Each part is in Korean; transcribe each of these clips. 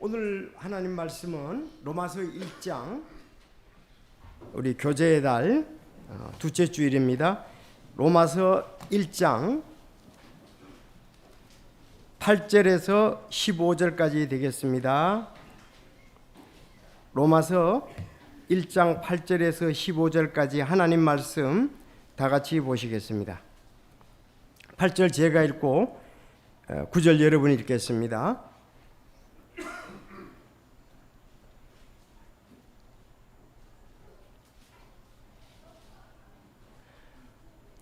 오늘 하나님 말씀은 로마서 1장 우리 교제의 달 둘째 주일입니다. 로마서 1장 8절에서 15절까지 되겠습니다. 로마서 1장 8절에서 15절까지 하나님 말씀 다 같이 보시겠습니다. 8절 제가 읽고 9절 여러분이 읽겠습니다.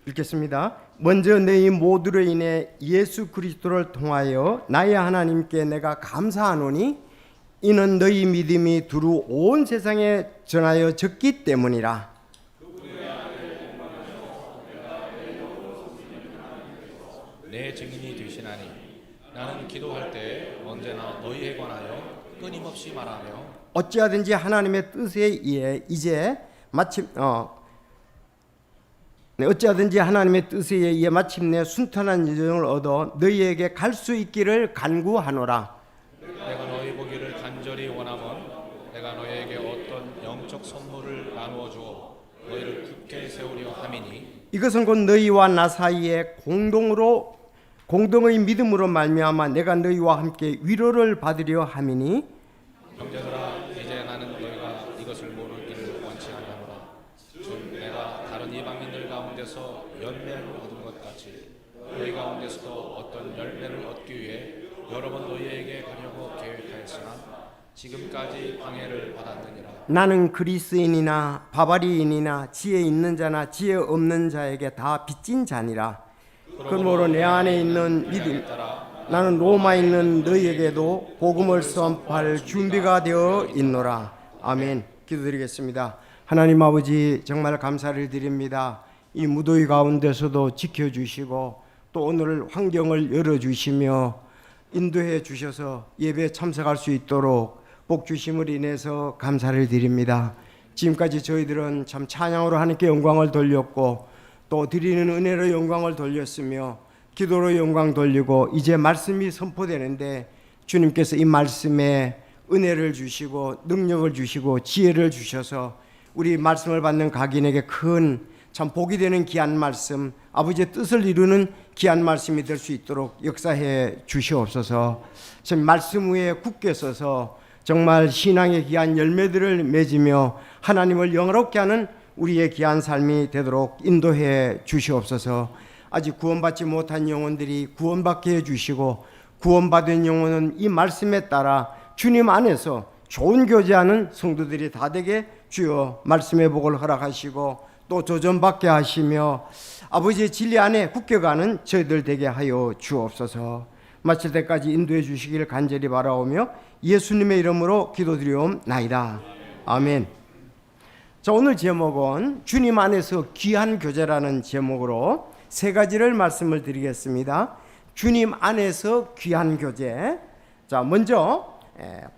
읽겠습니다. 먼저 너희 모두로 인해 예수 그리스도를 통하여 나의 하나님께 내가 감사하노니 이는 너희 믿음이 두루 온 세상에 전하여 졌기 때문이라. 내 증인이 되시나니 나는 기도할 때 언제나 너희에 관하여 끊임없이 말하며 어찌하든지 하나님의 뜻에 의해 어찌하든지 하나님의 뜻에 의해 마침내 순탄한 여정을 얻어 너희에게 갈 수 있기를 간구하노라. 내가 너희 보기를 간절히 원하면 내가 너희에게 어떤 영적 선물을 나누어 주어 너희를 굳게 세우려 함이니 이것은 곧 너희와 나 사이에 공동의 믿음으로 말미암아 내가 너희와 함께 위로를 받으려 함이니 형제들아 이제 나는 너희가 이것을 모르기를 원치 아니하노라. 즉 내가 다른 이방인들 가운데서 열매를 얻은 것 같이 너희 가운데서도 어떤 열매를 얻기 위해 여러 번 너희에게 가려고 계획하였으나 지금까지 방해를 받았느니라. 나는 그리스인이나 바바리인이나 지혜 있는 자나 지혜 없는 자에게 다 빚진 자니라. 그러므로 내 안에 있는 믿음 나는 로마에 있는 너희에게도 복음을 선포할 준비가 되어 있노라. 아멘. 기도드리겠습니다. 하나님 아버지 정말 감사를 드립니다. 이 무더위 가운데서도 지켜주시고 또 오늘 환경을 열어주시며 인도해 주셔서 예배에 참석할 수 있도록 복 주심을 인해서 감사를 드립니다. 지금까지 저희들은 참 찬양으로 하나님께 영광을 돌렸고 또 드리는 은혜로 영광을 돌렸으며 기도로 영광 돌리고 이제 말씀이 선포되는데 주님께서 이 말씀에 은혜를 주시고 능력을 주시고 지혜를 주셔서 우리 말씀을 받는 각인에게 큰 참 복이 되는 귀한 말씀, 아버지의 뜻을 이루는 귀한 말씀이 될 수 있도록 역사해 주시옵소서. 참 말씀 위에 굳게 서서 정말 신앙의 귀한 열매들을 맺으며 하나님을 영화롭게 하는 우리의 귀한 삶이 되도록 인도해 주시옵소서. 아직 구원받지 못한 영혼들이 구원받게 해주시고 구원받은 영혼은 이 말씀에 따라 주님 안에서 좋은 교제하는 성도들이 다 되게 주여 말씀의 복을 허락하시고 또 조전받게 하시며 아버지의 진리 안에 굳게 가는 저희들 되게 하여 주옵소서. 마칠 때까지 인도해 주시기를 간절히 바라오며 예수님의 이름으로 기도드리옵나이다. 아멘. 자, 오늘 제목은 주님 안에서 귀한 교제라는 제목으로 세 가지를 말씀을 드리겠습니다. 주님 안에서 귀한 교제. 자, 먼저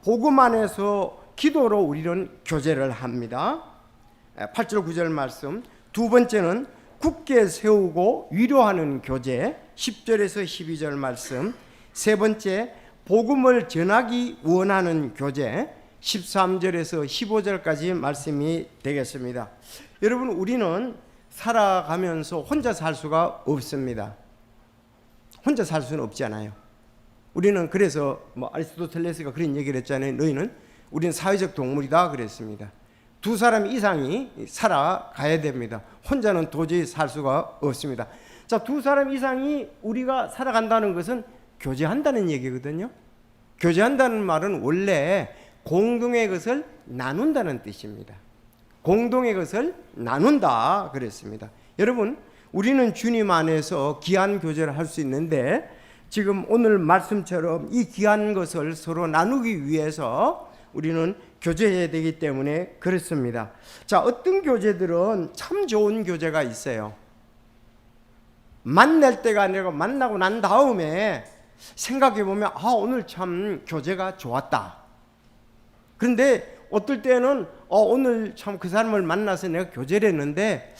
복음 안에서 기도로 우리는 교제를 합니다. 8절 9절 말씀. 두 번째는 굳게 세우고 위로하는 교제. 10절에서 12절 말씀. 세 번째 복음을 전하기 원하는 교제. 13절에서 15절까지 말씀이 되겠습니다. 여러분, 우리는 살아가면서 혼자 살 수가 없습니다. 혼자 살 수는 없잖아요. 우리는 그래서 아리스토텔레스가 그런 얘기를 했잖아요. 우리는 사회적 동물이다 그랬습니다. 두 사람 이상이 살아가야 됩니다. 혼자는 도저히 살 수가 없습니다. 자, 두 사람 이상이 우리가 살아간다는 것은 교제한다는 얘기거든요. 교제한다는 말은 원래 공동의 것을 나눈다는 뜻입니다. 공동의 것을 나눈다 그랬습니다. 여러분, 우리는 주님 안에서 귀한 교제를 할 수 있는데 지금 오늘 말씀처럼 이 귀한 것을 서로 나누기 위해서 우리는 교제해야 되기 때문에 그렇습니다. 자, 어떤 교제들은 참 좋은 교제가 있어요. 만날 때가 아니라 만나고 난 다음에 생각해 보면 오늘 참 교제가 좋았다. 그런데 어떨 때는 오늘 참 그 사람을 만나서 내가 교제를 했는데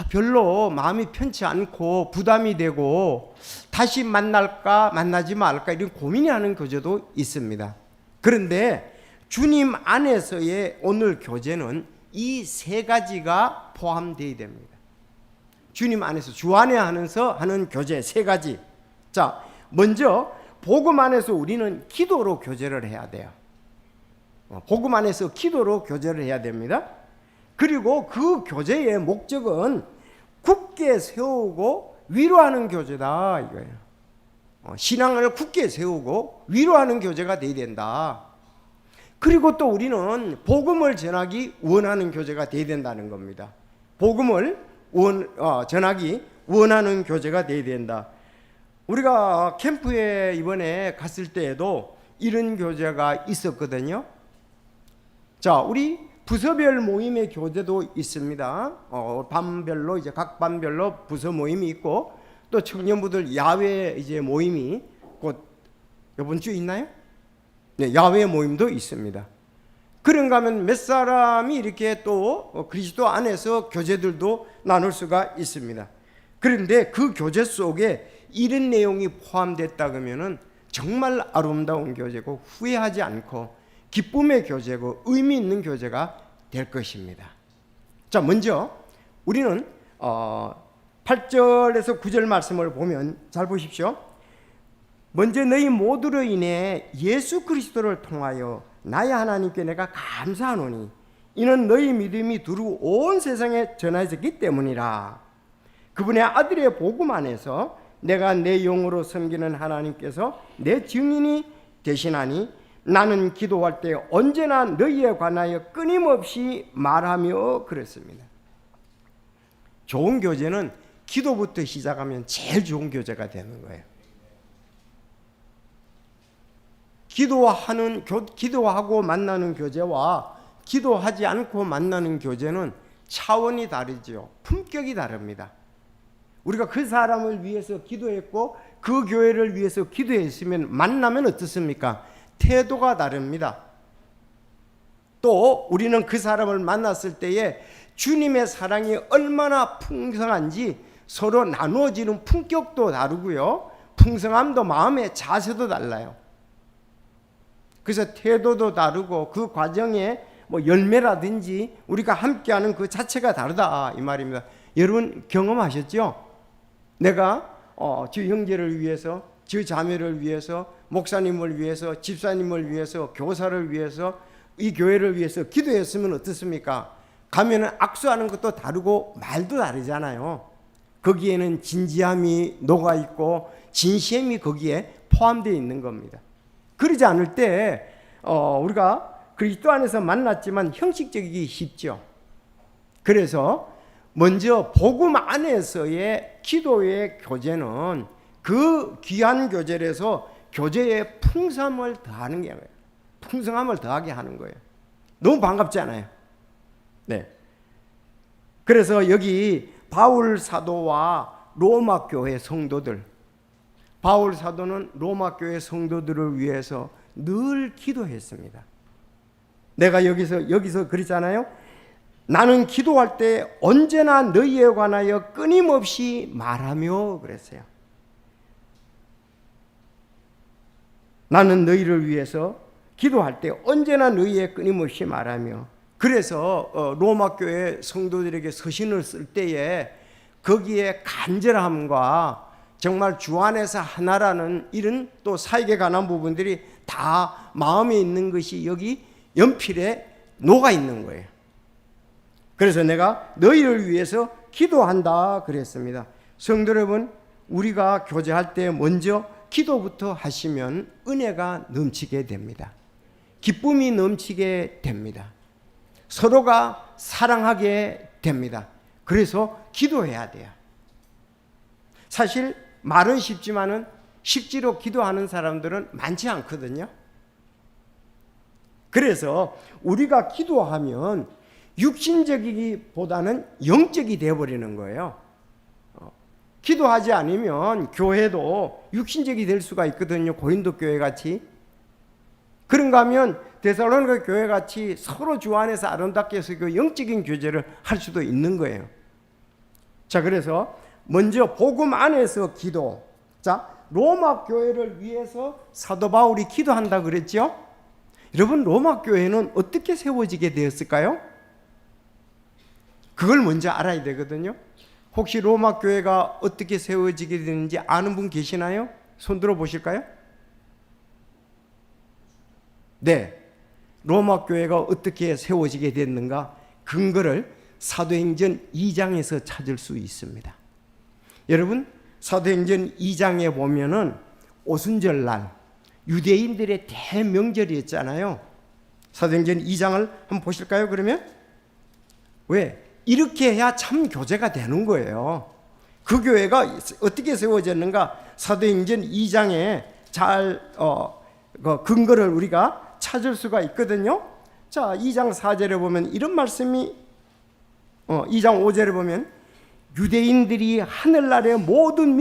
별로 마음이 편치 않고 부담이 되고 다시 만날까 만나지 말까 이런 고민이 하는 교제도 있습니다. 그런데 주님 안에서의 오늘 교제는 이 세 가지가 포함되어야 됩니다. 주님 안에서, 주 안에 하는 교제 세 가지. 자, 먼저 복음 안에서 우리는 기도로 교제를 해야 돼요. 복음 안에서 기도로 교제를 해야 됩니다. 그리고 그 교제의 목적은 굳게 세우고 위로하는 교제다 이거예요. 신앙을 굳게 세우고 위로하는 교제가 돼야 된다. 그리고 또 우리는 복음을 전하기 원하는 교제가 돼야 된다는 겁니다. 복음을 전하기 원하는 교제가 돼야 된다. 우리가 캠프에 이번에 갔을 때에도 이런 교제가 있었거든요. 자, 우리 부서별 모임의 교제도 있습니다. 반별로 이제 각 반별로 부서 모임이 있고, 또 청년부들 야외 이제 모임이 곧 이번 주 있나요? 네, 야외 모임도 있습니다. 그런가 하면 몇 사람이 이렇게 또 그리스도 안에서 교제들도 나눌 수가 있습니다. 그런데 그 교제 속에 이런 내용이 포함됐다 그러면은 정말 아름다운 교제고 후회하지 않고 기쁨의 교제고 의미 있는 교제가 될 것입니다. 자, 먼저 우리는 8절에서 9절 말씀을 보면 잘 보십시오. 먼저 너희 모두로 인해 예수 그리스도를 통하여 나의 하나님께 내가 감사하노니 이는 너희 믿음이 두루 온 세상에 전해졌기 때문이라. 그분의 아들의 복음 안에서 내가 내 영으로 섬기는 하나님께서 내 증인이 되시나니 나는 기도할 때 언제나 너희에 관하여 끊임없이 말하며 그랬습니다. 좋은 교제는 기도부터 시작하면 제일 좋은 교제가 되는 거예요. 기도하고 만나는 교제와 기도하지 않고 만나는 교제는 차원이 다르죠. 품격이 다릅니다. 우리가 그 사람을 위해서 기도했고 그 교회를 위해서 기도했으면 만나면 어떻습니까? 태도가 다릅니다. 또 우리는 그 사람을 만났을 때에 주님의 사랑이 얼마나 풍성한지 서로 나누어지는 품격도 다르고요. 풍성함도 마음의 자세도 달라요. 그래서 태도도 다르고 그 과정에 뭐 열매라든지 우리가 함께하는 그 자체가 다르다 이 말입니다. 여러분 경험하셨죠? 내가 저 형제를 위해서, 저 자매를 위해서, 목사님을 위해서, 집사님을 위해서, 교사를 위해서, 이 교회를 위해서 기도했으면 어떻습니까? 가면은 악수하는 것도 다르고 말도 다르잖아요. 거기에는 진지함이 녹아 있고 진심이 거기에 포함되어 있는 겁니다. 그러지 않을 때 우리가 그리스도 안에서 만났지만 형식적이기 쉽죠. 그래서 먼저 복음 안에서의 기도의 교제는 그 귀한 교제에서 교제의 풍성함을 더하는 거예요. 풍성함을 더하게 하는 거예요. 너무 반갑잖아요. 네. 그래서 여기 바울 사도와 로마 교회 성도들, 바울 사도는 로마 교회 성도들을 위해서 늘 기도했습니다. 내가 여기서 그랬잖아요. 나는 기도할 때 언제나 너희에 관하여 끊임없이 말하며 그랬어요. 나는 너희를 위해서 기도할 때 언제나 너희에 끊임없이 말하며. 그래서 로마 교회 성도들에게 서신을 쓸 때에 거기에 간절함과 정말 주 안에서 하나라는 이런 또 사역에 관한 부분들이 다 마음에 있는 것이 여기 연필에 녹아 있는 거예요. 그래서 내가 너희를 위해서 기도한다 그랬습니다. 성도 여러분, 우리가 교제할 때 먼저 기도부터 하시면 은혜가 넘치게 됩니다. 기쁨이 넘치게 됩니다. 서로가 사랑하게 됩니다. 그래서 기도해야 돼요. 사실 말은 쉽지만은 실제로 기도하는 사람들은 많지 않거든요. 그래서 우리가 기도하면 육신적이기보다는 영적이 되어버리는 거예요. 기도하지 않으면 교회도 육신적이 될 수가 있거든요. 고린도 교회 같이. 그런가 하면 데살로니가 교회 같이 서로 주 안에서 아름답게 해서 그 영적인 교제를 할 수도 있는 거예요. 자, 그래서 먼저 복음 안에서 기도. 자, 로마 교회를 위해서 사도 바울이 기도한다 그랬죠? 여러분, 로마 교회는 어떻게 세워지게 되었을까요? 그걸 먼저 알아야 되거든요. 혹시 로마 교회가 어떻게 세워지게 되는지 아는 분 계시나요? 손 들어 보실까요? 네, 로마 교회가 어떻게 세워지게 됐는가 근거를 사도행전 2장에서 찾을 수 있습니다. 여러분, 사도행전 2장에 보면은 오순절날 유대인들의 대명절이었잖아요. 사도행전 2장을 한번 보실까요? 그러면 왜? 이렇게 해야 참 교제가 되는 거예요. 그 교회가 어떻게 세워졌는가 사도행전 2장에 잘 그 근거를 우리가 찾을 수가 있거든요. 자, 2장 4절에 보면 이런 말씀이 2장 5절에 보면 유대인들이 하늘나라의 모든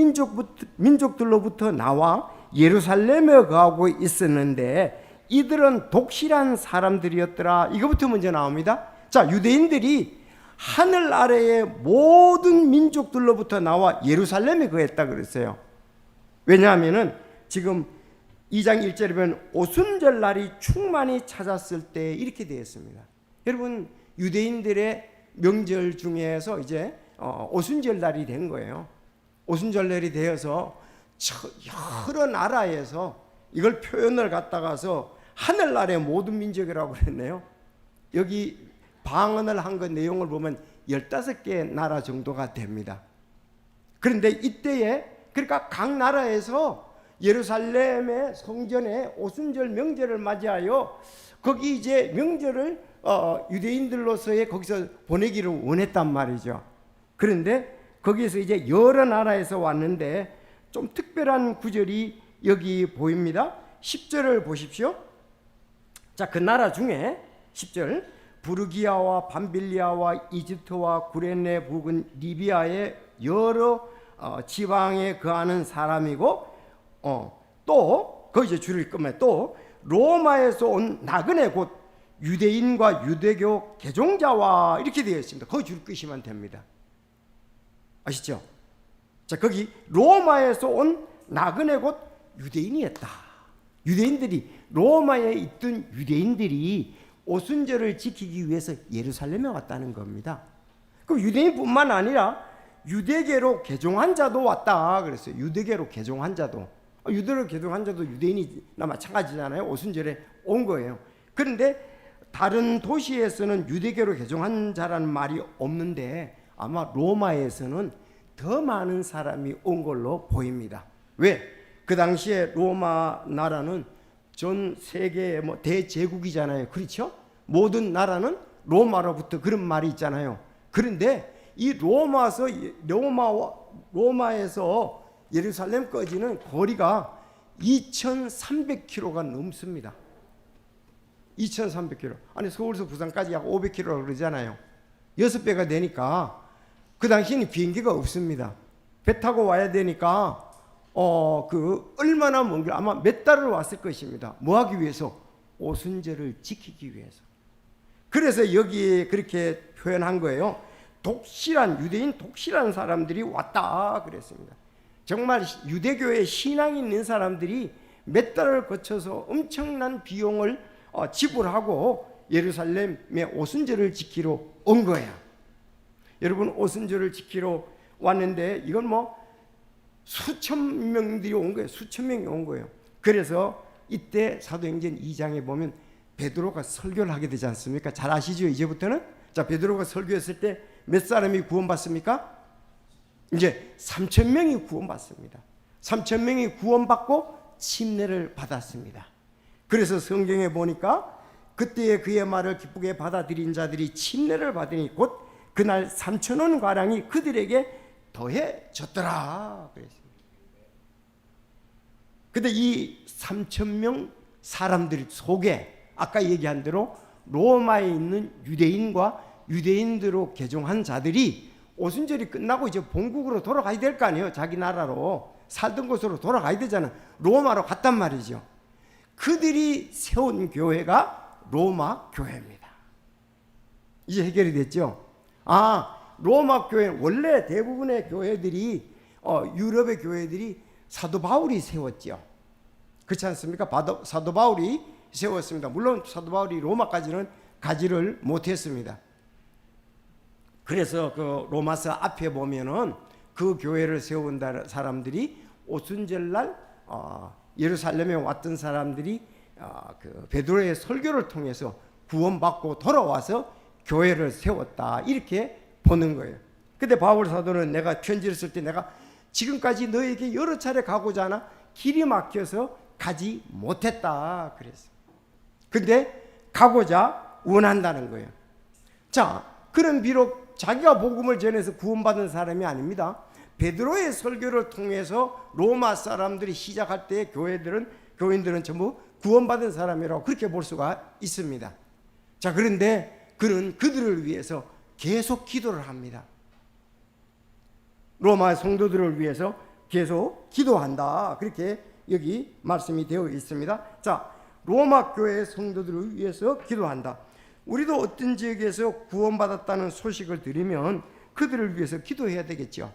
민족들로부터 나와 예루살렘에 거하고 있었는데 이들은 독실한 사람들이었더라. 이거부터 먼저 나옵니다. 자, 유대인들이 하늘 아래의 모든 민족들로부터 나와 예루살렘에 거했다 그랬어요. 왜냐하면은 지금 2장 1절에 보면 오순절 날이 충만히 찾았을 때 이렇게 되었습니다. 여러분, 유대인들의 명절 중에서 이제 오순절 날이 된 거예요. 오순절 날이 되어서 여러 나라에서 이걸 표현을 갖다가서 하늘 아래 모든 민족이라고 그랬네요. 여기 방언을 한 그 내용을 보면 15개 나라 정도가 됩니다. 그런데 이때에 그러니까 각 나라에서 예루살렘의 성전에 오순절 명절을 맞이하여 거기 이제 명절을 유대인들로서의 거기서 보내기를 원했단 말이죠. 그런데 거기에서 이제 여러 나라에서 왔는데 좀 특별한 구절이 여기 보입니다. 10절을 보십시오. 자, 그 나라 중에 10절 부르기아와 밤빌리아와 이집트와 구레네 부근 리비아의 여러 지방에 거하는 사람이고 또 거기서 줄을 끄면 또 로마에서 온 나그네 곧 유대인과 유대교 개종자와 이렇게 되어 있습니다. 거기 줄 끄시면 됩니다. 아시죠? 자, 거기 로마에서 온 나그네 곧 유대인이었다. 유대인들이 로마에 있던 유대인들이 오순절을 지키기 위해서 예루살렘에 왔다는 겁니다. 그럼 유대인뿐만 아니라 유대계로 개종한 자도 왔다 그랬어요. 유대계로 개종한 자도. 유대계로 개종한 자도 유대인이나 마찬가지잖아요. 오순절에 온 거예요. 그런데 다른 도시에서는 유대계로 개종한 자라는 말이 없는데 아마 로마에서는 더 많은 사람이 온 걸로 보입니다. 왜? 그 당시에 로마 나라는 전 세계의 대제국이잖아요. 그렇죠? 모든 나라는 로마로부터 그런 말이 있잖아요. 그런데 이 로마에서 예루살렘까지는 거리가 2,300km가 넘습니다. 2,300km. 아니 서울에서 부산까지 약 500km라고 그러잖아요. 6배가 되니까 그 당시에는 비행기가 없습니다. 배 타고 와야 되니까 얼마나 먼 길 아마 몇 달을 왔을 것입니다. 뭐 하기 위해서? 오순절을 지키기 위해서. 그래서 여기에 그렇게 표현한 거예요. 유대인 독실한 사람들이 왔다 그랬습니다. 정말 유대교에 신앙이 있는 사람들이 몇 달을 거쳐서 엄청난 비용을 지불하고 예루살렘에 오순절을 지키러 온 거야. 여러분, 오순절을 지키러 왔는데 이건 수천 명들이 온 거예요. 수천 명이 온 거예요. 그래서 이때 사도행전 2장에 보면 베드로가 설교를 하게 되지 않습니까? 잘 아시죠? 이제부터는. 자, 베드로가 설교했을 때 몇 사람이 구원받습니까? 이제 3,000명이 구원받습니다. 3,000명이 구원받고 침례를 받았습니다. 그래서 성경에 보니까 그때의 그의 말을 기쁘게 받아들인 자들이 침례를 받으니 곧 그날 3,000원 가량이 그들에게 더해졌더라 그랬습니다. 근데 이 3,000명 사람들 속에 아까 얘기한 대로 로마에 있는 유대인과 유대인들로 개종한 자들이 오순절이 끝나고 이제 본국으로 돌아가야 될 거 아니에요. 자기 나라로 살던 곳으로 돌아가야 되잖아요. 로마로 갔단 말이죠. 그들이 세운 교회가 로마 교회입니다. 이제 해결이 됐죠. 로마 교회 원래 대부분의 교회들이 유럽의 교회들이 사도 바울이 세웠죠. 그렇지 않습니까? 사도 바울이 세웠습니다. 물론 사도 바울이 로마까지는 가지를 못했습니다. 그래서 그 로마서 앞에 보면은 그 교회를 세운 사람들이 오순절날 예루살렘에 왔던 사람들이 그 베드로의 설교를 통해서 구원받고 돌아와서 교회를 세웠다, 이렇게 보는 거예요. 근데 바울 사도는 내가 편지를 쓸 때 내가 지금까지 너에게 여러 차례 가고자 하나 길이 막혀서 가지 못했다 그랬어. 근데 가고자 원한다는 거예요. 자, 그는 비록 자기가 복음을 전해서 구원받은 사람이 아닙니다. 베드로의 설교를 통해서 로마 사람들이 시작할 때 교인들은 전부 구원받은 사람이라고 그렇게 볼 수가 있습니다. 자, 그런데 그는 그들을 위해서 계속 기도를 합니다. 로마 성도들을 위해서 계속 기도한다, 그렇게 여기 말씀이 되어 있습니다. 자, 로마 교회 성도들을 위해서 기도한다. 우리도 어떤 지역에서 구원받았다는 소식을 들으면 그들을 위해서 기도해야 되겠죠.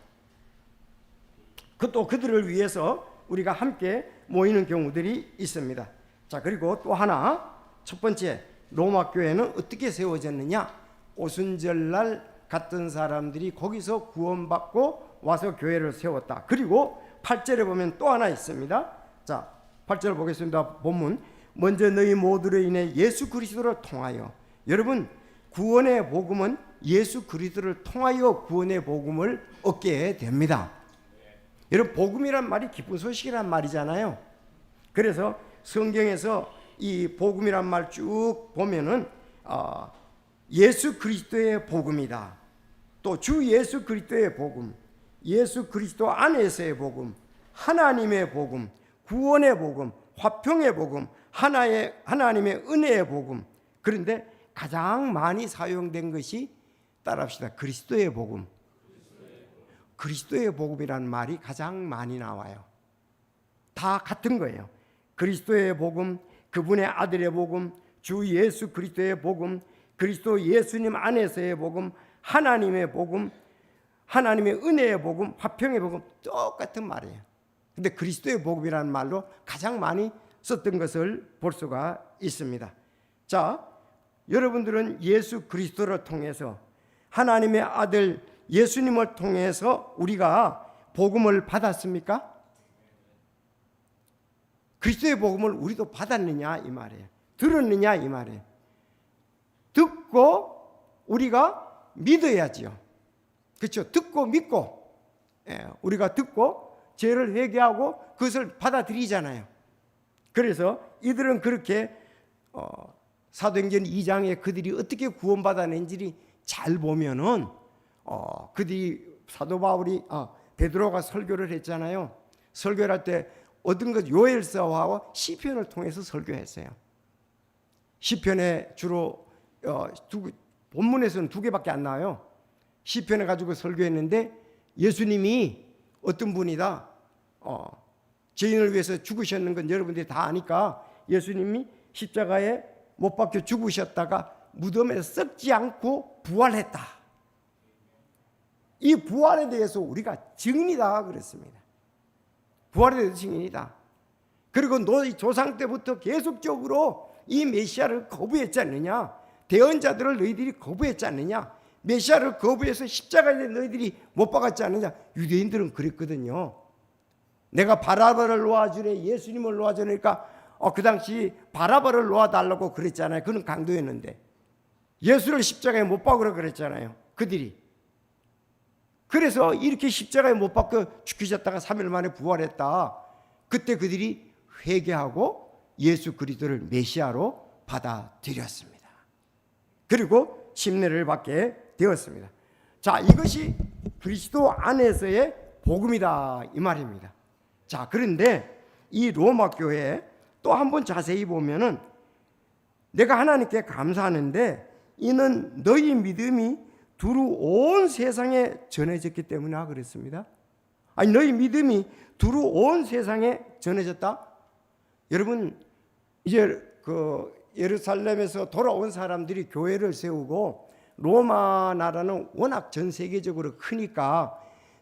또 그들을 위해서 우리가 함께 모이는 경우들이 있습니다. 자, 그리고 또 하나, 첫 번째, 로마 교회는 어떻게 세워졌느냐? 오순절날 갔던 사람들이 거기서 구원받고 와서 교회를 세웠다. 그리고 8절에 보면 또 하나 있습니다. 자, 8절 보겠습니다. 본문. 먼저 너희 모두로 인해 예수 그리스도를 통하여. 여러분, 구원의 복음은 예수 그리스도를 통하여 구원의 복음을 얻게 됩니다. 여러분, 복음이란 말이 기쁜 소식이란 말이잖아요. 그래서 성경에서 이 복음이란 말 쭉 보면은 예수 그리스도의 복음이다, 또 주 예수 그리스도의 복음, 예수 그리스도 안에서의 복음, 하나님의 복음, 구원의 복음, 화평의 복음, 하나님의 은혜의 복음. 그런데 가장 많이 사용된 것이, 따라합시다, 그리스도의 복음. 그리스도의 복음이라는 말이 가장 많이 나와요. 다 같은 거예요. 그리스도의 복음, 그분의 아들의 복음, 주 예수 그리스도의 복음, 그리스도 예수님 안에서의 복음, 하나님의 복음, 하나님의 은혜의 복음, 화평의 복음, 똑같은 말이에요. 근데 그리스도의 복음이라는 말로 가장 많이 썼던 것을 볼 수가 있습니다. 자, 여러분들은 예수 그리스도를 통해서, 하나님의 아들 예수님을 통해서 우리가 복음을 받았습니까? 그리스도의 복음을 우리도 받았느냐 이 말이에요. 들었느냐 이 말이에요. 듣고 우리가 믿어야지요. 그렇죠? 듣고 믿고, 우리가 듣고 죄를 회개하고 그것을 받아들이잖아요. 그래서 이들은 그렇게 사도행전 2장에 그들이 어떻게 구원받아낸지를 잘 보면은 그들이, 사도 바울이 베드로가 설교를 했잖아요. 설교를 할 때 얻은 것 요엘서하고 시편을 통해서 설교했어요. 시편에 주로 본문에서는 2개밖에 안 나와요. 시편에 가지고 설교했는데, 예수님이 어떤 분이다, 죄인을 위해서 죽으셨는 건 여러분들이 다 아니까, 예수님이 십자가에 못 박혀 죽으셨다가 무덤에 썩지 않고 부활했다. 이 부활에 대해서 우리가 증인이다 그랬습니다. 부활에 대해서 증인이다. 그리고 너희 조상 때부터 계속적으로 이 메시아를 거부했지 않느냐? 대언자들을 너희들이 거부했지 않느냐? 메시아를 거부해서 십자가에 너희들이 못 박았지 않느냐? 유대인들은 그랬거든요. 내가 바라바를 놓아주래, 예수님을 놓아주니까 그 당시 바라바를 놓아달라고 그랬잖아요. 그는 강도였는데 예수를 십자가에 못 박으라 그랬잖아요, 그들이. 그래서 이렇게 십자가에 못 박혀 죽으셨다가 3일 만에 부활했다. 그때 그들이 회개하고 예수 그리스도를 메시아로 받아들였습니다. 그리고 침례를 받게 되었습니다. 자, 이것이 그리스도 안에서의 복음이다 이 말입니다. 자, 그런데 이 로마 교회에 또 한번 자세히 보면은, 내가 하나님께 감사하는데 이는 너희 믿음이 두루 온 세상에 전해졌기 때문이라 그랬습니다. 아니, 너희 믿음이 두루 온 세상에 전해졌다? 여러분, 이제 그 예루살렘에서 돌아온 사람들이 교회를 세우고, 로마 나라는 워낙 전 세계적으로 크니까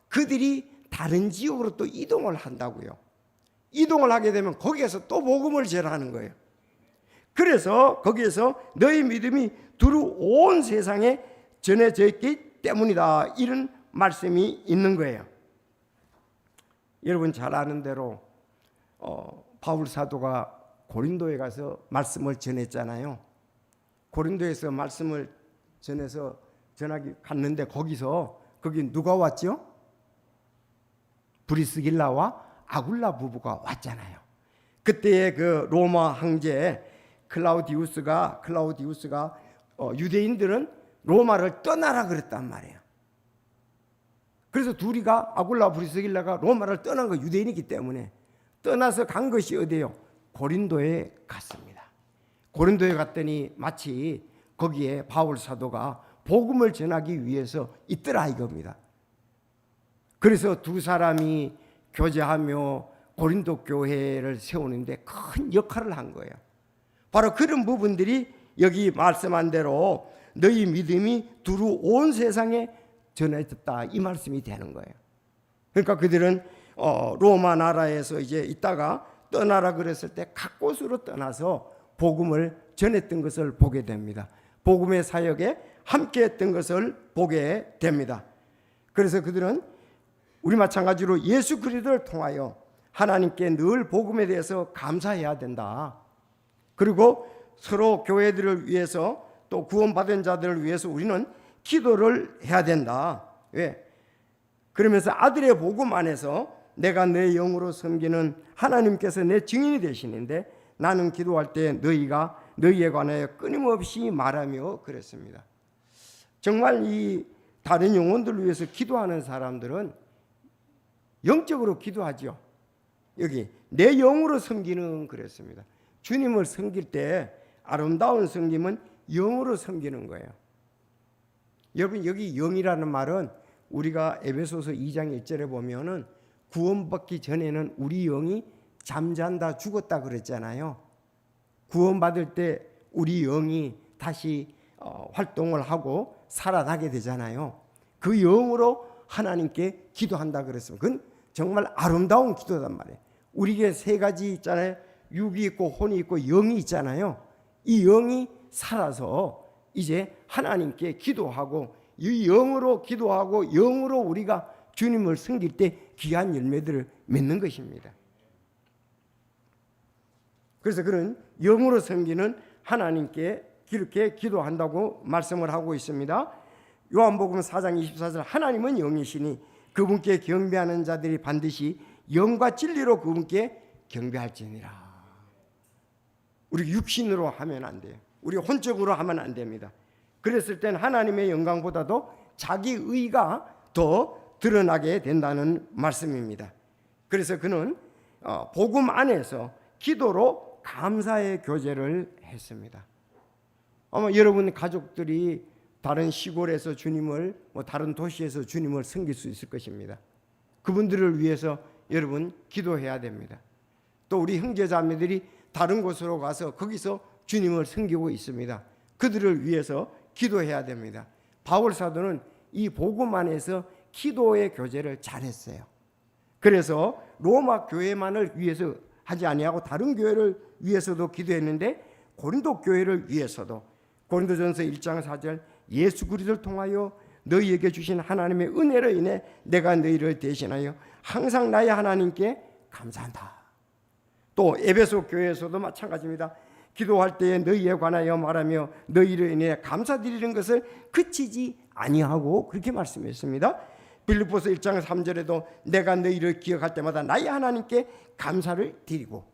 그들이 다른 지역으로 또 이동을 한다고요. 이동을 하게 되면 거기에서 또 복음을 전하는 거예요. 그래서 거기에서 너희 믿음이 두루 온 세상에 전해져 있기 때문이다, 이런 말씀이 있는 거예요. 여러분 잘 아는 대로 바울 사도가 고린도에 가서 말씀을 전했잖아요. 고린도에서 말씀을 전해서 전하기 갔는데 거기 누가 왔죠? 브리스길라와 아굴라 부부가 왔잖아요. 그때의 그 로마 황제 클라우디우스가 유대인들은 로마를 떠나라 그랬단 말이에요. 그래서 둘이가, 아굴라 브리스길라가 로마를 떠난 거, 유대인이기 때문에 떠나서 간 것이 어디예요? 고린도에 갔습니다. 고린도에 갔더니 마치 거기에 바울 사도가 복음을 전하기 위해서 있더라 이겁니다. 그래서 두 사람이 교제하며 고린도 교회를 세우는데 큰 역할을 한 거예요. 바로 그런 부분들이 여기 말씀한 대로 너희 믿음이 두루 온 세상에 전해졌다, 이 말씀이 되는 거예요. 그러니까 그들은 로마 나라에서 이제 있다가 떠나라 그랬을 때 각 곳으로 떠나서 복음을 전했던 것을 보게 됩니다. 복음의 사역에 함께했던 것을 보게 됩니다. 그래서 그들은 우리 마찬가지로 예수 그리스도를 통하여 하나님께 늘 복음에 대해서 감사해야 된다. 그리고 서로 교회들을 위해서, 또 구원받은 자들을 위해서 우리는 기도를 해야 된다. 왜? 그러면서 아들의 복음 안에서 내가 내 영으로 섬기는 하나님께서 내 증인이 되시는데 나는 기도할 때 너희에 관하여 끊임없이 말하며 그랬습니다. 정말 이 다른 영혼들을 위해서 기도하는 사람들은 영적으로 기도하죠. 여기 내 영으로 섬기는 그랬습니다. 주님을 섬길 때 아름다운 섬김은 영으로 섬기는 거예요. 여러분, 여기 영이라는 말은 우리가 에베소서 2장 1절에 보면은 구원받기 전에는 우리 영이 잠잔다, 죽었다 그랬잖아요. 구원받을 때 우리 영이 다시 활동을 하고 살아나게 되잖아요. 그 영으로 하나님께 기도한다 그랬습니다. 그건 정말 아름다운 기도단 말이에요. 우리에게 세 가지 있잖아요. 육이 있고 혼이 있고 영이 있잖아요. 이 영이 살아서 이제 하나님께 기도하고, 이 영으로 기도하고 영으로 우리가 주님을 섬길 때 귀한 열매들을 맺는 것입니다. 그래서 그런 영으로 섬기는 하나님께 그렇게 기도한다고 말씀을 하고 있습니다. 요한복음 4장 24절, 하나님은 영이시니 그분께 경배하는 자들이 반드시 영과 진리로 그분께 경배할지니라. 우리 육신으로 하면 안 돼요. 우리 혼적으로 하면 안 됩니다. 그랬을 땐 하나님의 영광보다도 자기 의가 더 드러나게 된다는 말씀입니다. 그래서 그는 복음 안에서 기도로 감사의 교제를 했습니다. 아마 여러분 가족들이 다른 시골에서 주님을, 다른 도시에서 주님을 섬길 수 있을 것입니다. 그분들을 위해서 여러분 기도해야 됩니다. 또 우리 형제자매들이 다른 곳으로 가서 거기서 주님을 섬기고 있습니다. 그들을 위해서 기도해야 됩니다. 바울 사도는 이 복음 안에서 기도의 교제를 잘했어요. 그래서 로마 교회만을 위해서 하지 아니하고 다른 교회를 위해서도 기도했는데, 고린도 교회를 위해서도 고린도전서 1장 4절, 예수 그리스도를 통하여 너희에게 주신 하나님의 은혜로 인해 내가 너희를 대신하여 항상 나의 하나님께 감사한다. 또 에베소 교회에서도 마찬가지입니다. 기도할 때에 너희에 관하여 말하며 너희로 인해 감사드리는 것을 그치지 아니하고, 그렇게 말씀했습니다. 빌립보서 1장 3절에도 내가 너희를 기억할 때마다 나의 하나님께 감사를 드리고,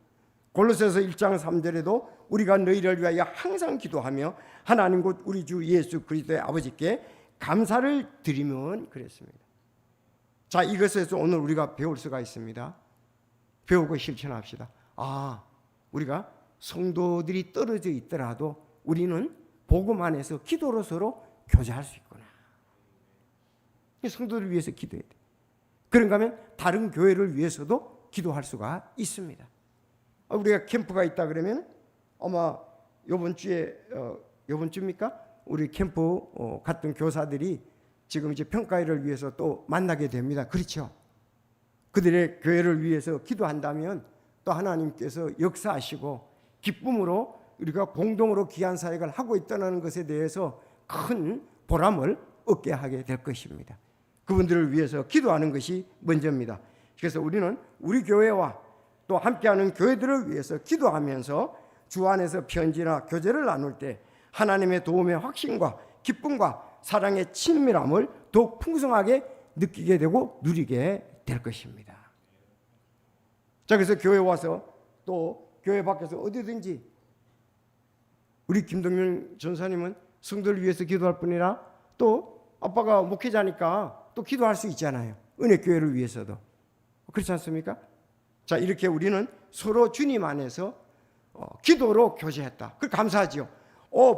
골로새서 1장 3절에도 우리가 너희를 위하여 항상 기도하며 하나님 곧 우리 주 예수 그리스도의 아버지께 감사를 드리면 그랬습니다. 자, 이것에서 오늘 우리가 배울 수가 있습니다. 배우고 실천합시다. 우리가 성도들이 떨어져 있더라도 우리는 복음 안에서 기도로 서로 교제할 수 있구나. 성도들을 위해서 기도해야 돼. 그런가 하면 다른 교회를 위해서도 기도할 수가 있습니다. 우리가 캠프가 있다 그러면 아마 이번 주입니까? 우리 캠프 갔던 교사들이 지금 이제 평가회를 위해서 또 만나게 됩니다. 그렇죠? 그들의 교회를 위해서 기도한다면 또 하나님께서 역사하시고 기쁨으로 우리가 공동으로 귀한 사역을 하고 있다는 것에 대해서 큰 보람을 얻게 하게 될 것입니다. 그분들을 위해서 기도하는 것이 먼저입니다. 그래서 우리는 우리 교회와 또 함께하는 교회들을 위해서 기도하면서 주 안에서 편지나 교제를 나눌 때 하나님의 도움의 확신과 기쁨과 사랑의 친밀함을 더욱 풍성하게 느끼게 되고 누리게 될 것입니다. 자, 그래서 교회 와서 또 교회 밖에서 어디든지 우리 김동윤 전사님은 성도를 위해서 기도할 뿐이라 또 아빠가 목회자니까 또 기도할 수 있잖아요. 은혜교회를 위해서도. 그렇지 않습니까? 자, 이렇게 우리는 서로 주님 안에서 기도로 교제했다. 그 감사하지요.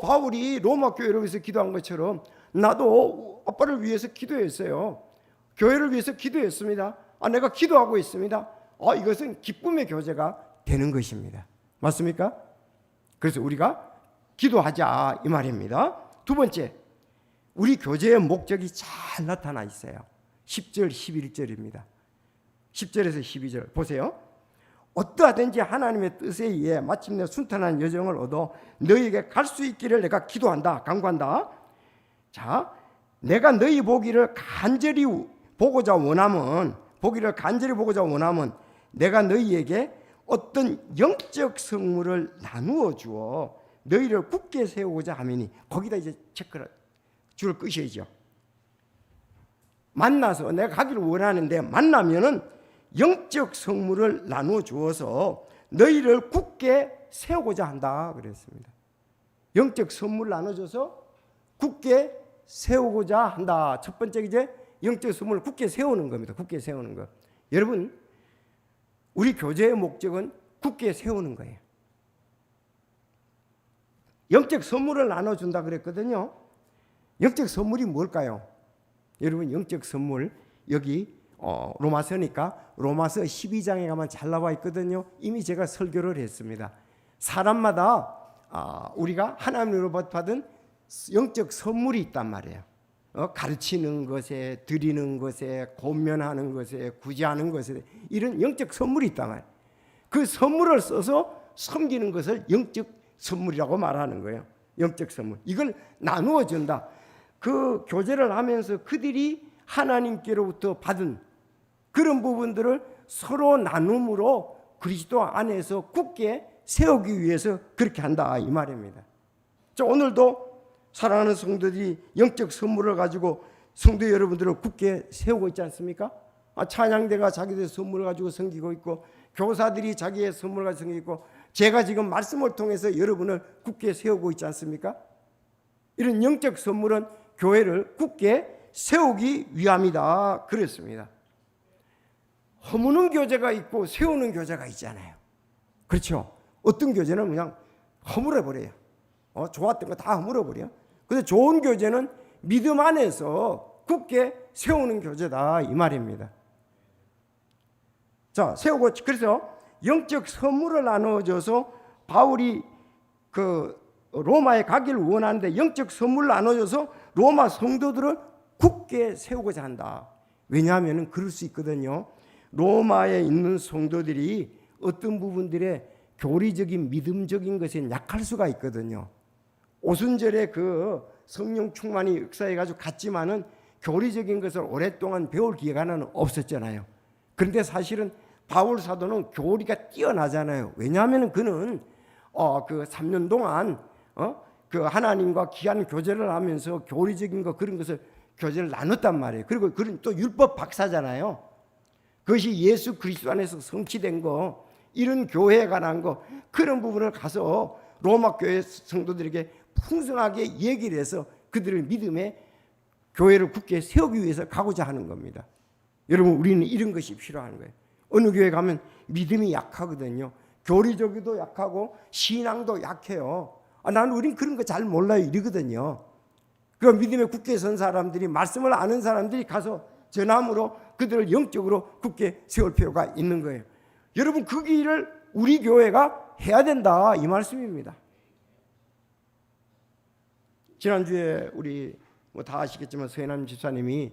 바울이 로마 교회를 위해서 기도한 것처럼 나도 아빠를 위해서 기도했어요. 교회를 위해서 기도했습니다. 내가 기도하고 있습니다. 이것은 기쁨의 교제가 되는 것입니다. 맞습니까? 그래서 우리가 기도하자 이 말입니다. 두 번째, 우리 교제의 목적이 잘 나타나 있어요. 10절 11절입니다. 10절에서 12절 보세요. 어떠하든지 하나님의 뜻에 의해 마침내 순탄한 여정을 얻어 너희에게 갈 수 있기를 내가 기도한다, 간구한다. 자, 내가 너희 보기를 간절히 보고자 원하면 내가 너희에게 어떤 영적 성물을 나누어 주어 너희를 굳게 세우고자 하미니, 거기다 이제 체크를 줄을 끄셔야죠. 만나서 내가 가기를 원하는데 만나면은 영적 성물을 나누어 주어서 너희를 굳게 세우고자 한다 그랬습니다. 영적 선물 나눠줘서 굳게 세우고자 한다. 첫 번째 이제 영적 선물을 굳게 세우는 겁니다. 굳게 세우는 것. 여러분, 우리 교제의 목적은 굳게 세우는 거예요. 영적 선물을 나눠준다 그랬거든요. 영적 선물이 뭘까요? 여러분, 영적 선물 여기 로마서니까 로마서 12장에 가면 잘 나와 있거든요. 이미 제가 설교를 했습니다. 사람마다 우리가 하나님으로부터 받은 영적 선물이 있단 말이에요. 가르치는 것에, 드리는 것에, 권면하는 것에, 구제하는 것에 이런 영적 선물이 있단 말이에요. 그 선물을 써서 섬기는 것을 영적 선물이라고 말하는 거예요. 영적 선물. 이걸 나누어 준다. 그 교제를 하면서 그들이 하나님께로부터 받은 그런 부분들을 서로 나눔으로 그리스도 안에서 굳게 세우기 위해서 그렇게 한다 이 말입니다. 자, 오늘도 사랑하는 성도들이 영적 선물을 가지고 성도 여러분들을 굳게 세우고 있지 않습니까? 찬양대가 자기들 선물을 가지고 섬기고 있고, 교사들이 자기의 선물을 가지고 섬기고 있고, 제가 지금 말씀을 통해서 여러분을 굳게 세우고 있지 않습니까? 이런 영적 선물은 교회를 굳게 세우기 위함이다 그랬습니다. 허무는 교제가 있고 세우는 교제가 있잖아요. 그렇죠? 어떤 교제는 그냥 허물어버려요. 좋았던 거 다 허물어버려요. 근데 좋은 교제는 믿음 안에서 굳게 세우는 교제다 이 말입니다. 자, 세우고, 그래서 영적 선물을 나눠줘서 바울이 그 로마에 가기를 원하는데 영적 선물을 나눠줘서 로마 성도들을 굳게 세우고자 한다. 왜냐하면 그럴 수 있거든요. 로마에 있는 성도들이 어떤 부분들에 교리적인 믿음적인 것에 약할 수가 있거든요. 오순절에 그 성령 충만이 역사해 가지고 갔지만은 교리적인 것을 오랫동안 배울 기회가 없었잖아요. 그런데 사실은 바울 사도는 교리가 뛰어나잖아요. 왜냐하면 그는 그 3년 동안 그 하나님과 귀한 교제를 하면서 교리적인 거 그런 것을 교제를 나눴단 말이에요. 그리고 그는 또 율법 박사잖아요. 그것이 예수 그리스도 안에서 성취된 거, 이런 교회에 관한 거, 그런 부분을 가서 로마 교회 성도들에게 풍성하게 얘기를 해서 그들을 믿음에 교회를 굳게 세우기 위해서 가고자 하는 겁니다. 여러분, 우리는 이런 것이 필요한 거예요. 어느 교회 가면 믿음이 약하거든요. 교리적이도 약하고 신앙도 약해요. 나는 우린 그런 거 잘 몰라요 이러거든요. 그 믿음에 굳게 선 사람들이, 말씀을 아는 사람들이 가서 전함으로 그들을 영적으로 굳게 세울 필요가 있는 거예요. 여러분, 그 길을 우리 교회가 해야 된다 이 말씀입니다. 지난주에 우리 다 아시겠지만 서해남 집사님이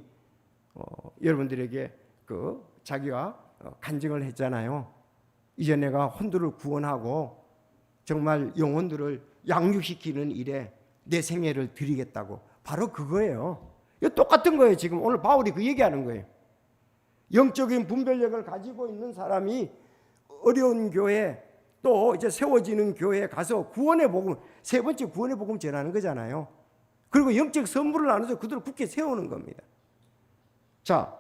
여러분들에게 그 자기가 간증을 했잖아요. 이제 내가 혼두를 구원하고 정말 영혼들을 양육시키는 일에 내 생애를 드리겠다고. 바로 그거예요. 이거 똑같은 거예요. 지금 오늘 바울이 그 얘기하는 거예요. 영적인 분별력을 가지고 있는 사람이 어려운 교회, 또 이제 세워지는 교회에 가서 구원의 복음, 세 번째 구원의 복음 전하는 거잖아요. 그리고 영적 선물을 나눠서 그들을 굳게 세우는 겁니다. 자,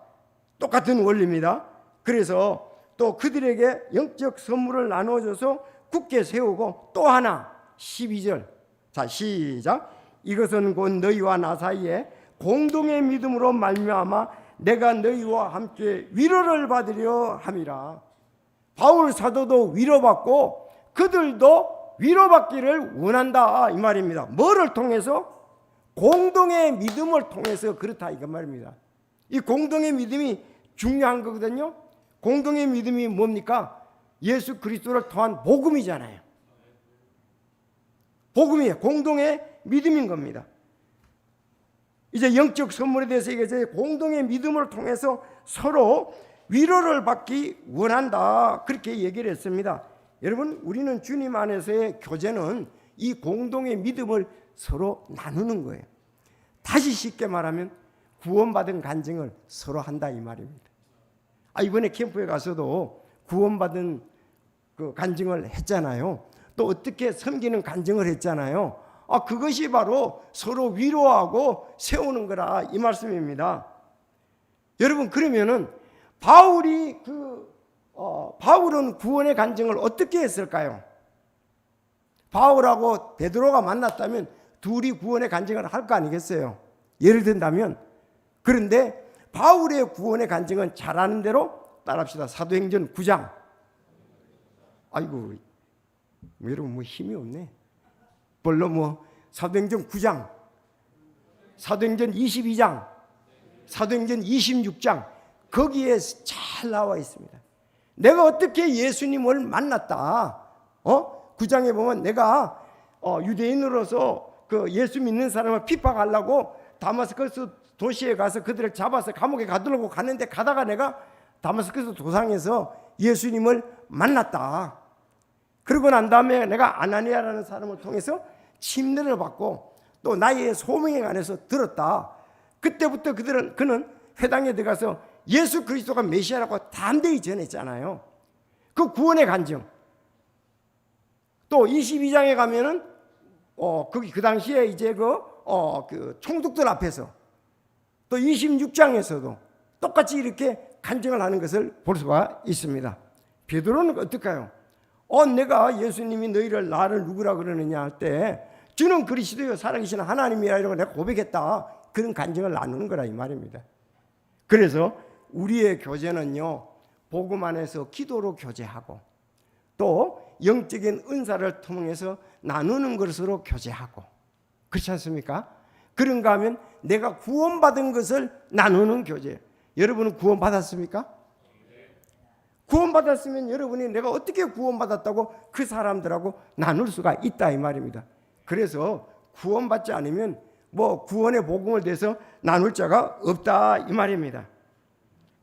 똑같은 원리입니다. 그래서 또 그들에게 영적 선물을 나눠줘서 굳게 세우고, 또 하나 12절, 자 시작. 이것은 곧 너희와 나 사이에 공동의 믿음으로 말미암아 내가 너희와 함께 위로를 받으려 함이라. 바울 사도도 위로받고 그들도 위로받기를 원한다 이 말입니다. 뭐를 통해서? 공동의 믿음을 통해서 그렇다 이거 말입니다. 이 공동의 믿음이 중요한 거거든요. 공동의 믿음이 뭡니까? 예수 그리스도를 통한 복음이잖아요. 복음이에요. 공동의 믿음인 겁니다. 이제 영적 선물에 대해서 이제 공동의 믿음을 통해서 서로 위로를 받기 원한다, 그렇게 얘기를 했습니다. 여러분, 우리는 주님 안에서의 교제는 이 공동의 믿음을 서로 나누는 거예요. 다시 쉽게 말하면 구원받은 간증을 서로 한다 이 말입니다. 이번에 캠프에 가서도 구원받은 그 간증을 했잖아요. 또 어떻게 섬기는 간증을 했잖아요. 그것이 바로 서로 위로하고 세우는 거라 이 말씀입니다. 여러분, 그러면은 바울은 구원의 간증을 어떻게 했을까요? 바울하고 베드로가 만났다면 둘이 구원의 간증을 할 거 아니겠어요? 예를 든다면. 그런데 바울의 구원의 간증은 잘하는 대로 따라합시다. 사도행전 9장. 아이고, 여러분 힘이 없네. 별로 사도행전 9장, 사도행전 22장, 사도행전 26장, 거기에 잘 나와 있습니다. 내가 어떻게 예수님을 만났다. 9장에 보면 내가 유대인으로서 그 예수 믿는 사람을 핍박하려고 다마스커스 도시에 가서 그들을 잡아서 감옥에 가두려고 가는데, 가다가 내가 다마스커스 도상에서 예수님을 만났다. 그러고 난 다음에 내가 아나니아라는 사람을 통해서 침례를 받고 또 나의 소명에 관해서 들었다. 그때부터 그는 회당에 들어가서 예수 그리스도가 메시아라고 담대히 전했잖아요. 그 구원의 간증. 또 22장에 가면은 거기 그 당시에 이제 그 총독들 앞에서, 또 26장에서도 똑같이 이렇게 간증을 하는 것을 볼 수가 있습니다. 베드로는 어떨까요? 내가 예수님이 나를 누구라 그러느냐 할 때 주는 그리스도요 살아계신 하나님이라 이러고 내가 고백했다. 그런 간증을 나누는 거라 이 말입니다. 그래서 우리의 교제는요, 복음 안에서 기도로 교제하고 또 영적인 은사를 통해서 나누는 것으로 교제하고, 그렇지 않습니까? 그런가 하면 내가 구원받은 것을 나누는 교제. 여러분은 구원받았습니까? 구원받았으면 여러분이 내가 어떻게 구원받았다고 그 사람들하고 나눌 수가 있다 이 말입니다. 그래서 구원받지 않으면 구원의 복음을 대해서 나눌 자가 없다 이 말입니다.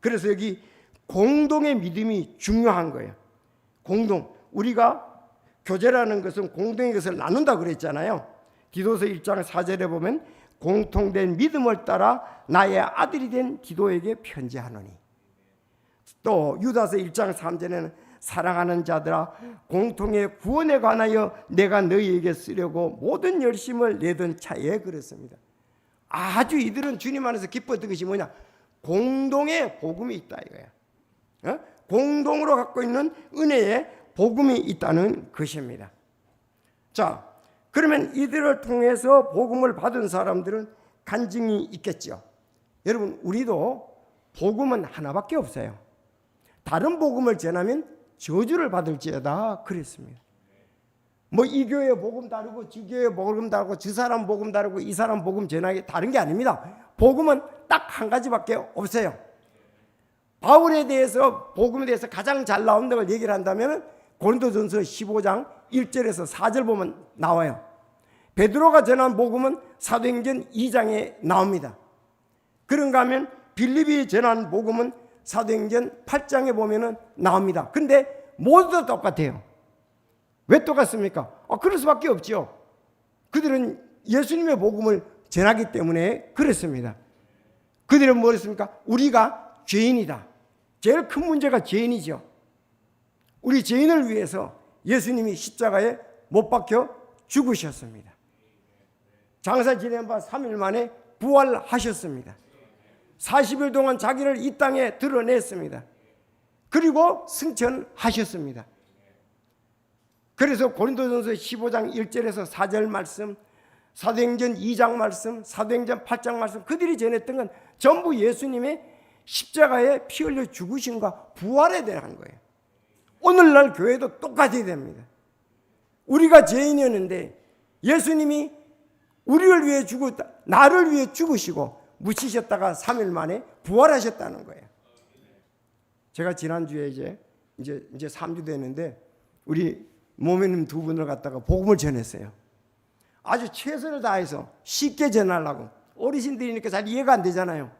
그래서 여기 공동의 믿음이 중요한 거예요. 공동. 우리가 교제라는 것은 공동의 것을 나눈다 그랬잖아요. 디도서 1장 4절에 보면 공통된 믿음을 따라 나의 아들이 된 디도에게 편지하노니. 또 유다서 1장 3절에는 사랑하는 자들아, 공통의 구원에 관하여 내가 너희에게 쓰려고 모든 열심을 내던 차에 그랬습니다. 아주 이들은 주님 안에서 기뻤던 것이 뭐냐? 공동의 복음이 있다 이거야. 공동으로 갖고 있는 은혜의 복음이 있다는 것입니다. 자, 그러면 이들을 통해서 복음을 받은 사람들은 간증이 있겠죠. 여러분, 우리도 복음은 하나밖에 없어요. 다른 복음을 전하면 저주를 받을지어다 그랬습니다. 이 교회 복음 다르고 저 교회 복음 다르고 저 사람 복음 다르고 이 사람 복음 전하기 다른 게 아닙니다. 복음은 딱 한 가지밖에 없어요. 바울에 대해서, 복음에 대해서 가장 잘 나온 걸 얘기를 한다면 고린도전서 15장 1절에서 4절 보면 나와요. 베드로가 전한 복음은 사도행전 2장에 나옵니다. 그런가 하면 빌립이 전한 복음은 사도행전 8장에 보면은 나옵니다. 근데 모두 다 똑같아요. 왜 똑같습니까? 그럴 수밖에 없죠. 그들은 예수님의 복음을 전하기 때문에 그렇습니다. 그들은 뭐랬습니까? 우리가 죄인이다. 제일 큰 문제가 죄인이죠. 우리 죄인을 위해서 예수님이 십자가에 못 박혀 죽으셨습니다. 장사 지낸 바 3일 만에 부활하셨습니다. 40일 동안 자기를 이 땅에 드러냈습니다. 그리고 승천하셨습니다. 그래서 고린도전서 15장 1절에서 4절 말씀, 사도행전 2장 말씀, 사도행전 8장 말씀, 그들이 전했던 건 전부 예수님의 십자가에 피 흘려 죽으심과 부활에 대한 거예요. 오늘날 교회도 똑같이 됩니다. 우리가 죄인이었는데 예수님이 우리를 위해 죽었다, 나를 위해 죽으시고 묻히셨다가 3일 만에 부활하셨다는 거예요. 제가 지난주에 이제 3주 됐는데 우리 모매님 두 분을 갖다가 복음을 전했어요. 아주 최선을 다해서 쉽게 전하려고. 어르신들이니까 잘 이해가 안 되잖아요.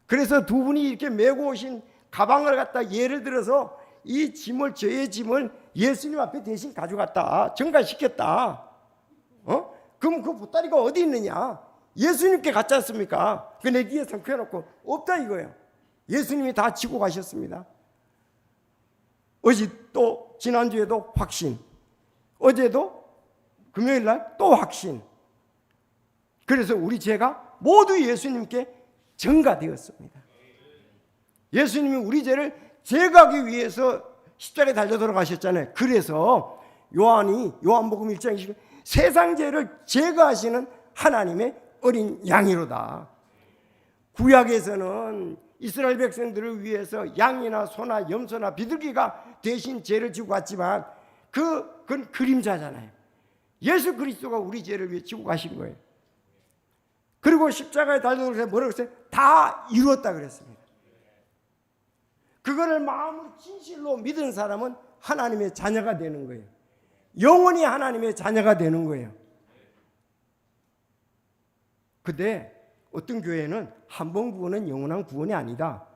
그래서 두 분이 이렇게 메고 오신 가방을 갖다 예를 들어서 이 짐을, 저의 짐을 예수님 앞에 대신 가져갔다, 전가시켰다. 그럼 그 보따리가 어디 있느냐? 예수님께 갔지 않습니까? 그 내 뒤에 상표해놓고 없다 이거예요. 예수님이 다 지고 가셨습니다. 어제 또 지난주에도 확신, 어제도 금요일날 또 확신. 그래서 우리 죄가 모두 예수님께 전가되었습니다. 예수님이 우리 죄를 제거하기 위해서 십자가에 달려 돌아가셨잖아요. 그래서 요한복음 1장 20절 세상 죄를 제거하시는 하나님의 어린 양이로다. 구약에서는 이스라엘 백성들을 위해서 양이나 소나 염소나 비둘기가 대신 죄를 지고 갔지만 그건 그림자잖아요. 예수 그리스도가 우리 죄를 위해 지고 가신 거예요. 그리고 십자가에 달려서 뭐라고 했어요? 다 이루었다 그랬습니다. 그거를 마음으로 진실로 믿은 사람은 하나님의 자녀가 되는 거예요. 영원히 하나님의 자녀가 되는 거예요. 근데 어떤 교회는 한 번 구원은 영원한 구원이 아니다.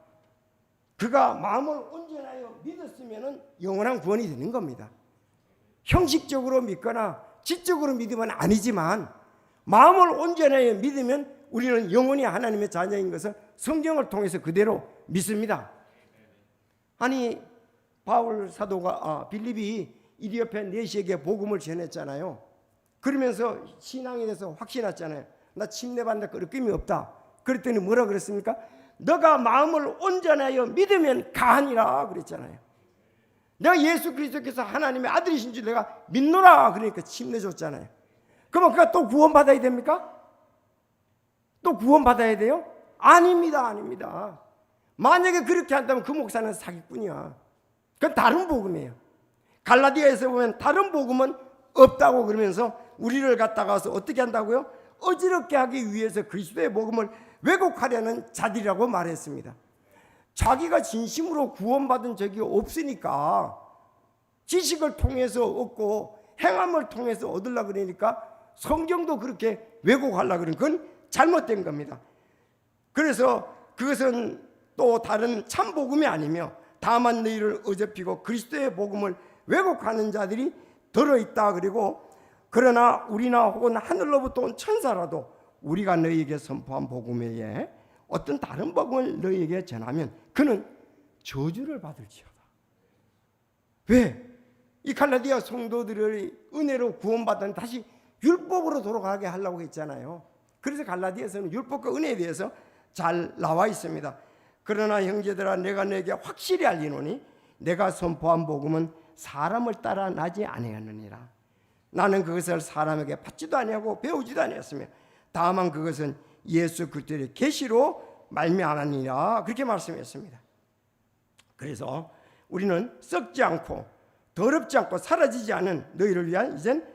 그가 마음을 온전하여 믿었으면 영원한 구원이 되는 겁니다. 형식적으로 믿거나 지적으로 믿으면 아니지만 마음을 온전하여 믿으면 우리는 영원히 하나님의 자녀인 것을 성경을 통해서 그대로 믿습니다. 아니 바울 사도가 빌립이 이디오피아 내시에게 복음을 전했잖아요. 그러면서 신앙에 대해서 확신했잖아요. 나 침례받는다 끄러낌이 없다. 그랬더니 뭐라 그랬습니까? 너가 마음을 온전하여 믿으면 가하니라 그랬잖아요. 내가 예수 그리스도께서 하나님의 아들이신 줄 내가 믿노라 그러니까 침례 줬잖아요. 그러면 그가 또 구원받아야 됩니까? 또 구원받아야 돼요? 아닙니다. 아닙니다. 만약에 그렇게 한다면 그 목사는 사기꾼이야. 그건 다른 복음이에요. 갈라디아에서 보면 다른 복음은 없다고 그러면서 우리를 갖다가서 어떻게 한다고요? 어지럽게 하기 위해서 그리스도의 복음을 왜곡하려는 자들이라고 말했습니다. 자기가 진심으로 구원받은 적이 없으니까 지식을 통해서 얻고 행함을 통해서 얻으려고 그러니까 성경도 그렇게 왜곡하려고 그러는 건 잘못된 겁니다. 그래서 그것은 또 다른 참 복음이 아니며 다만 너희를 어접히고 그리스도의 복음을 왜곡하는 자들이 들어있다. 그리고 그러나 우리나 혹은 하늘로부터 온 천사라도 우리가 너희에게 선포한 복음 외에 어떤 다른 복음을 너희에게 전하면 그는 저주를 받을지어다. 왜? 이 갈라디아 성도들을 은혜로 구원받은 다시 율법으로 돌아가게 하려고 했잖아요. 그래서 갈라디아에서는 율법과 은혜에 대해서 잘 나와 있습니다. 그러나 형제들아 내가 너에게 확실히 알리노니 내가 선포한 복음은 사람을 따라 나지 아니하느니라. 나는 그것을 사람에게 받지도 아니하고 배우지도 아니했으며 다만 그것은 예수 그리스도의 계시로 말미암았느니라 그렇게 말씀했습니다. 그래서 우리는 썩지 않고 더럽지 않고 사라지지 않은 너희를 위한 이젠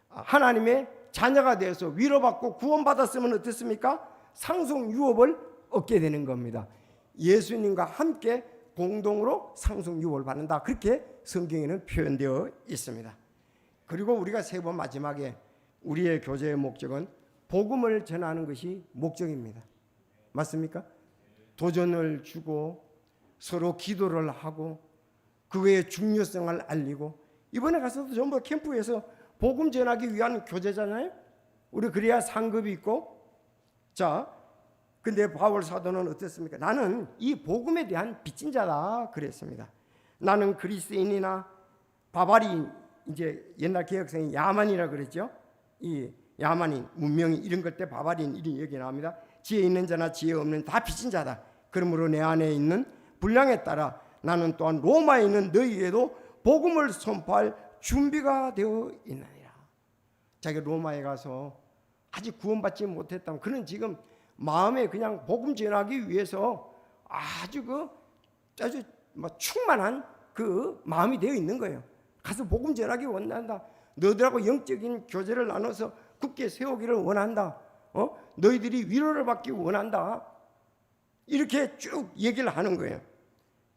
하나님의 자녀가 되어서 위로받고 구원받았으면 어떻습니까? 상속 유업을 얻게 되는 겁니다. 예수님과 함께 공동으로 상속 유업을 받는다. 그렇게 성경에는 표현되어 있습니다. 그리고 우리가 세 번 마지막에 우리의 교제의 목적은 복음을 전하는 것이 목적입니다. 맞습니까? 도전을 주고 서로 기도를 하고 그의 중요성을 알리고 이번에 가서도 전부 캠프에서 복음 전하기 위한 교제잖아요. 우리 그래야 상급이 있고. 자, 근데 바울 사도는 어땠습니까? 나는 이 복음에 대한 빚진 자다 그랬습니다. 나는 그리스인이나 바바리인, 이제 옛날 개혁성이 야만이라 그랬죠. 이 야만인, 문명인 이런 것 때 바바리인 이런 얘기 나옵니다. 지혜 있는 자나 지혜 없는 다 빚진 자다. 그러므로 내 안에 있는 분량에 따라 나는 또한 로마에 있는 너희에게도 복음을 선포할 준비가 되어 있나니라. 자기 로마에 가서 아직 구원받지 못했다면 그는 지금 마음에 그냥 복음 전하기 위해서 아주 충만한 그 마음이 되어 있는 거예요. 가서 복음 전하기 원한다. 너희들하고 영적인 교제를 나눠서 굳게 세우기를 원한다. 너희들이 위로를 받기 원한다. 이렇게 쭉 얘기를 하는 거예요.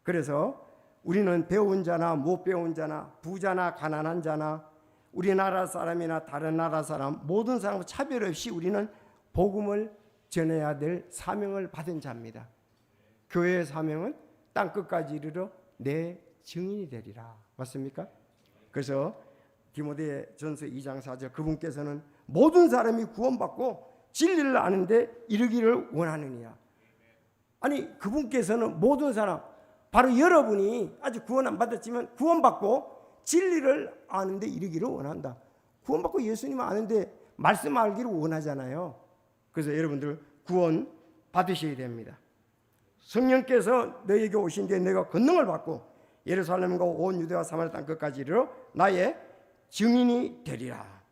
그래서 우리는 배운 자나 못 배운 자나 부자나 가난한 자나 우리나라 사람이나 다른 나라 사람 모든 사람과 차별 없이 우리는 복음을 전해야 될 사명을 받은 자입니다. 교회의 사명은 땅끝까지 이르러 내 증인이 되리라. 맞습니까? 그래서 디모데전서 2장 4절 그분께서는 모든 사람이 구원받고 진리를 아는데 이르기를 원하느니라. 아니 그분께서는 모든 사람, 바로 여러분이 아직 구원 안 받았지만 구원받고 진리를 아는데 이르기를 원한다. 구원받고 예수님 아는데 말씀 알기를 원하잖아요. 그래서 여러분들 구원 받으셔야 됩니다. 성령께서 너에게 오신 뒤에 내가 권능을 받고 예루살렘과 온 유대와 사마리아 땅 끝까지 이르러 나의 증인이 되리라.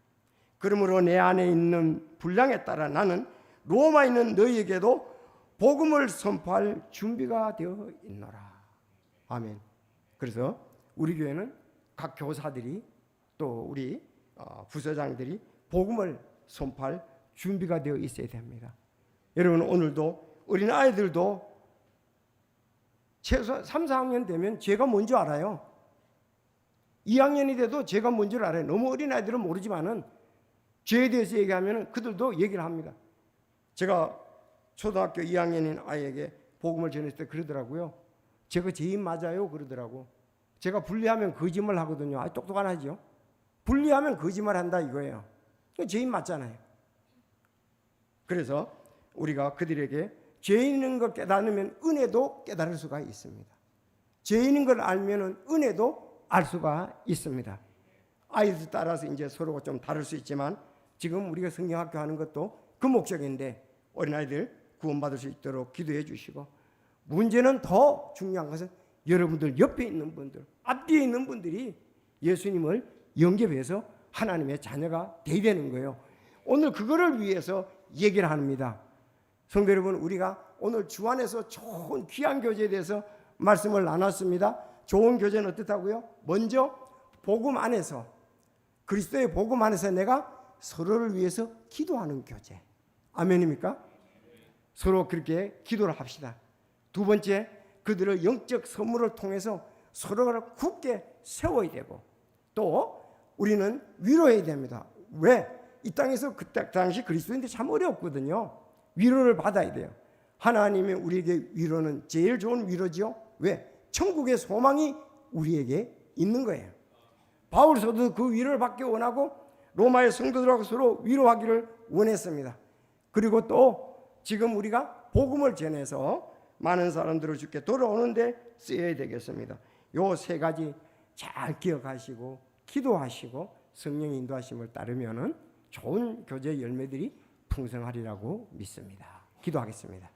그러므로 내 안에 있는 분량에 따라 나는 로마에 있는 너희에게도 복음을 선포할 준비가 되어 있노라. 아멘. 그래서 우리 교회는 각 교사들이 또 우리 부서장들이 복음을 선포할 준비가 되어 있어야 됩니다. 여러분 오늘도 어린아이들도 최소 3, 4학년 되면 죄가 뭔지 알아요. 2학년이 돼도 죄가 뭔지를 알아요. 너무 어린아이들은 모르지만은 죄에 대해서 얘기하면 그들도 얘기를 합니다. 제가 초등학교 2학년인 아이에게 복음을 전했을 때 그러더라고요. 제가 죄인 맞아요 그러더라고. 제가 분리하면 거짓말 하거든요. 아, 똑똑한 아이죠. 분리하면 거짓말 한다 이거예요. 죄인 맞잖아요. 그래서 우리가 그들에게 죄 있는 걸 깨달으면 은혜도 깨달을 수가 있습니다. 죄 있는 걸 알면 은혜도 알 수가 있습니다. 아이들 따라서 이제 서로가 좀 다를 수 있지만 지금 우리가 성경학교 하는 것도 그 목적인데 어린아이들 구원받을 수 있도록 기도해 주시고, 문제는 더 중요한 것은 여러분들 옆에 있는 분들, 앞뒤에 있는 분들이 예수님을 영접해서 하나님의 자녀가 되어야 되는 거예요. 오늘 그거를 위해서 얘기를 합니다. 성도 여러분, 우리가 오늘 주 안에서 좋은 귀한 교제에 대해서 말씀을 나눴습니다. 좋은 교제는 어떻다고요? 먼저 복음 안에서, 그리스도의 복음 안에서 내가 서로를 위해서 기도하는 교제. 아멘입니까? 서로 그렇게 기도를 합시다. 두 번째, 그들을 영적 선물을 통해서 서로를 굳게 세워야 되고, 또 우리는 위로해야 됩니다. 왜? 이 땅에서 그 당시 그리스도인들이 참 어려웠거든요. 위로를 받아야 돼요. 하나님이 우리에게 위로는 제일 좋은 위로죠. 왜? 천국의 소망이 우리에게 있는 거예요. 바울서도 그 위로를 받기 원하고 로마의 성도들하고 서로 위로하기를 원했습니다. 그리고 또 지금 우리가 복음을 전해서 많은 사람들을 주께 돌아오는데 쓰여야 되겠습니다. 요 세 가지 잘 기억하시고 기도하시고 성령의 인도하심을 따르면은 좋은 교제 열매들이 풍성하리라고 믿습니다. 기도하겠습니다.